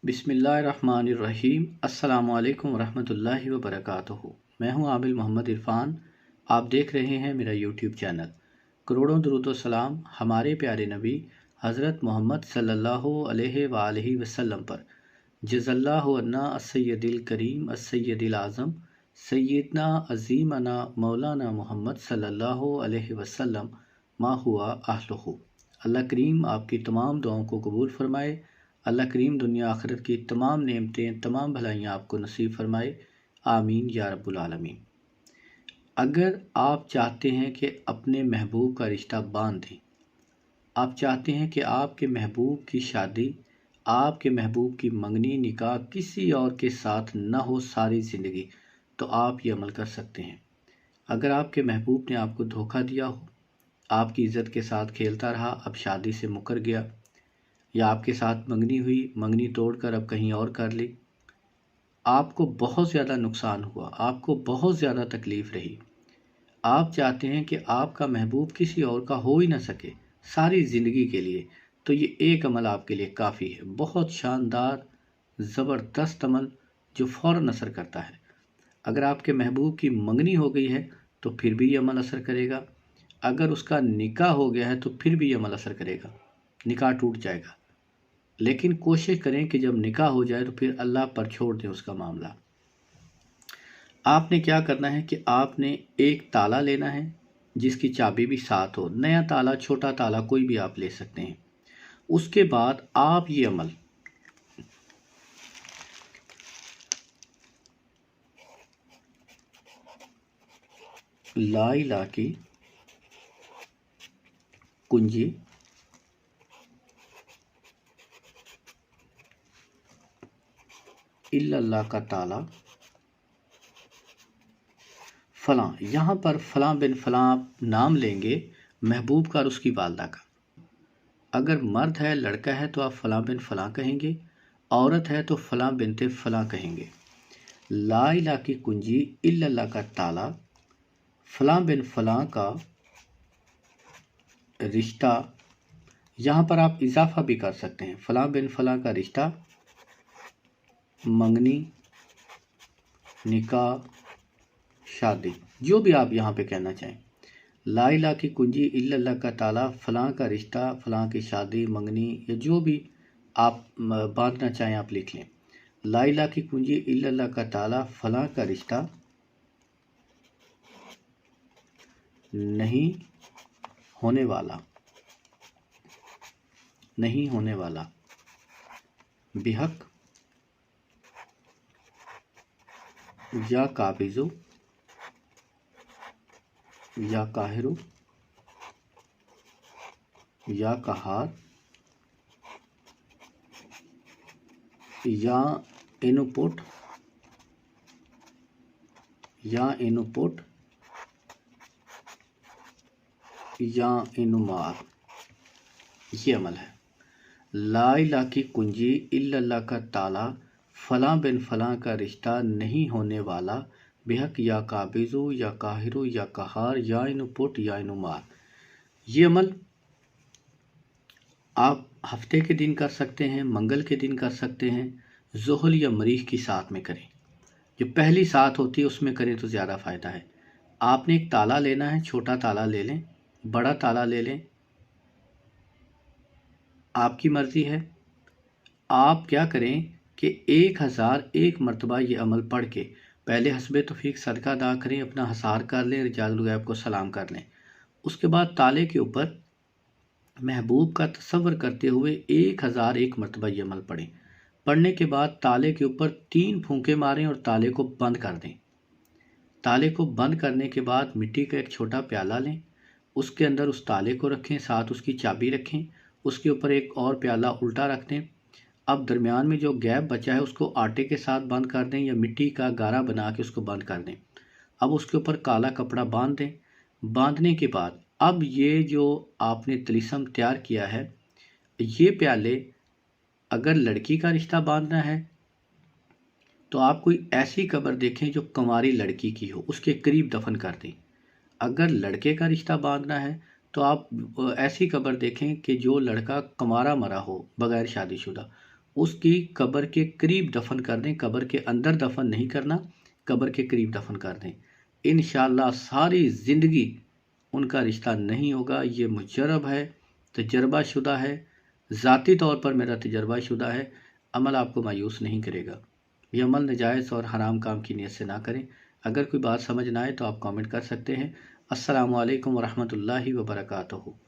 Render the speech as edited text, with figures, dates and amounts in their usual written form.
बिस्मिल्लाहिर्रहमानिर्रहीम। अस्सलामु अलैकुम वरहमतुल्लाहि वबरकातुहू। मैं हूं आबिल मोहम्मद इरफान। आप देख रहे हैं मेरा यूट्यूब चैनल। करोड़ों दुरूद व सलाम हमारे प्यारे नबी हज़रत मोहम्मद सल्लल्लाहु अलैहि वसल्लम पर। जज़ल्लाहु अन्ना अस्सय्यदिल करीम अस्सय्यदिल आज़म सय्यदना अज़ीमना मौलाना मोहम्मद सल्लल्लाहु अलैहि वसल्लम मा हुआ अहलुहु। अल्लाह करीम आपकी तमाम दुआओं को कबूल फ़रमाए। अल्लाह करीम दुनिया आखिरत की तमाम नेमतें तमाम भलाइयाँ आपको नसीब फरमाए। आमीन या रब्बुल आलमीन। अगर आप चाहते हैं कि अपने महबूब का रिश्ता बांध दें, आप चाहते हैं कि आपके महबूब की शादी, आपके महबूब की मंगनी निकाह किसी और के साथ न हो सारी ज़िंदगी, तो आप ये अमल कर सकते हैं। अगर आपके महबूब ने आपको धोखा दिया हो, आपकी इज़्ज़त के साथ खेलता रहा, अब शादी से मुकर गया, या आपके साथ मंगनी हुई, मंगनी तोड़कर अब कहीं और कर ली, आपको बहुत ज़्यादा नुकसान हुआ, आपको बहुत ज़्यादा तकलीफ़ रही, आप चाहते हैं कि आपका महबूब किसी और का हो ही ना सके सारी ज़िंदगी के लिए, तो ये एक अमल आपके लिए काफ़ी है। बहुत शानदार ज़बरदस्त अमल जो फ़ौरन असर करता है। अगर आपके महबूब की मंगनी हो गई है तो फिर भी ये अमल असर करेगा। अगर उसका निकाह हो गया है तो फिर भी ये अमल असर करेगा, निकाह टूट जाएगा। लेकिन कोशिश करें कि जब निकाह हो जाए तो फिर अल्लाह पर छोड़ दें उसका मामला। आपने क्या करना है कि आपने एक ताला लेना है जिसकी चाबी भी साथ हो। नया ताला, छोटा ताला कोई भी आप ले सकते हैं। उसके बाद आप ये अमल ला इलाहा की कुंजी इल्लल्लाह का ताला फ़लाँ, यहाँ पर फ़लाँ बिन फ़लाँ आप नाम लेंगे महबूब का और उसकी वालदा का। अगर मर्द है, लड़का है तो आप फ़लाँ बिन फ़लाँ कहेंगे, औरत है तो फ़लाँ बिनते फ़लाँ कहेंगे। ला इलाहा की कुंजी इल्लल्लाह का ताला फ़लाँ बिन फ़लाँ का रिश्ता, यहाँ पर आप इजाफा भी कर सकते हैं। फ़लाँ बिन फ़लाँ का रिश्ता, मंगनी, निकाह, शादी, जो भी आप यहाँ पे कहना चाहें। ला इलाहा की कुंजी इल्लल्लाह का ताला, फ़लाँ का रिश्ता, फ़लाँ की शादी, मंगनी, या जो भी आप बांधना चाहें आप लिख लें। ला इलाहा की कुंजी इल्लल्लाह का ताला, फ़लाँ का रिश्ता नहीं होने वाला, नहीं होने वाला, बिहक या काबिज़ु या काहिरु या कहार या इनुपुट या इनुपुट या इनुमार। ये अमल है। ला इलाहा की कुंजी इल्लल्लाह का ताला, फ़लाँ बिन फ़लाँ का रिश्ता नहीं होने वाला, बेहक या काबिज़ु या काहिरु या कहार या इनुपुट या इनुमार। ये अमल आप हफ्ते के दिन कर सकते हैं, मंगल के दिन कर सकते हैं, ज़ुहल या मरीख की साथ में करें। जो पहली साथ होती है उसमें करें तो ज़्यादा फ़ायदा है। आपने एक ताला लेना है, छोटा ताला ले लें, बड़ा ताला ले लें, आपकी मर्ज़ी है। आप क्या करें कि 1001 मरतबा ये अमल पढ़ के पहले हस्बे तौफीक सदका अदा करें, अपना हसार कर लें, रिजाल गैब को सलाम कर लें। उसके बाद ताले के ऊपर महबूब का तसव्वुर करते हुए 1001 मरतबा ये अमल पढ़ें। पढ़ने के बाद ताले के ऊपर 3 फूंके मारें और ताले को बंद कर दें। ताले को बंद करने के बाद मिट्टी का एक छोटा प्याला लें, उसके अंदर उस ताले को रखें, साथ उसकी चाबी रखें, उसके ऊपर एक और प्याला उल्टा रख दें। अब दरमियान में जो गैप बचा है उसको आटे के साथ बंद कर दें या मिट्टी का गारा बना के उसको बंद कर दें। अब उसके ऊपर काला कपड़ा बांध दें। बांधने के बाद अब ये जो आपने तिलिस्म तैयार किया है, ये प्याले अगर लड़की का रिश्ता बांधना है तो आप कोई ऐसी कब्र देखें जो कंवारी लड़की की हो, उसके करीब दफन कर दें। अगर लड़के का रिश्ता बांधना है तो आप ऐसी कब्र देखें कि जो लड़का कंवारा मरा हो बगैर शादीशुदा, اس کی قبر کے قریب دفن کر دیں، قبر کے اندر دفن نہیں کرنا، قبر کے قریب دفن کر دیں، انشاءاللہ ساری زندگی ان کا رشتہ نہیں ہوگا۔ یہ مجرب ہے، تجربہ شدہ ہے، ذاتی طور پر میرا تجربہ شدہ ہے، عمل آپ کو مایوس نہیں کرے گا۔ یہ عمل ناجائز اور حرام کام کی نیت سے نہ کریں۔ اگر کوئی بات سمجھ نہ آئے تو آپ کامنٹ کر سکتے ہیں۔ السلام علیکم ورحمۃ اللہ وبرکاتہ۔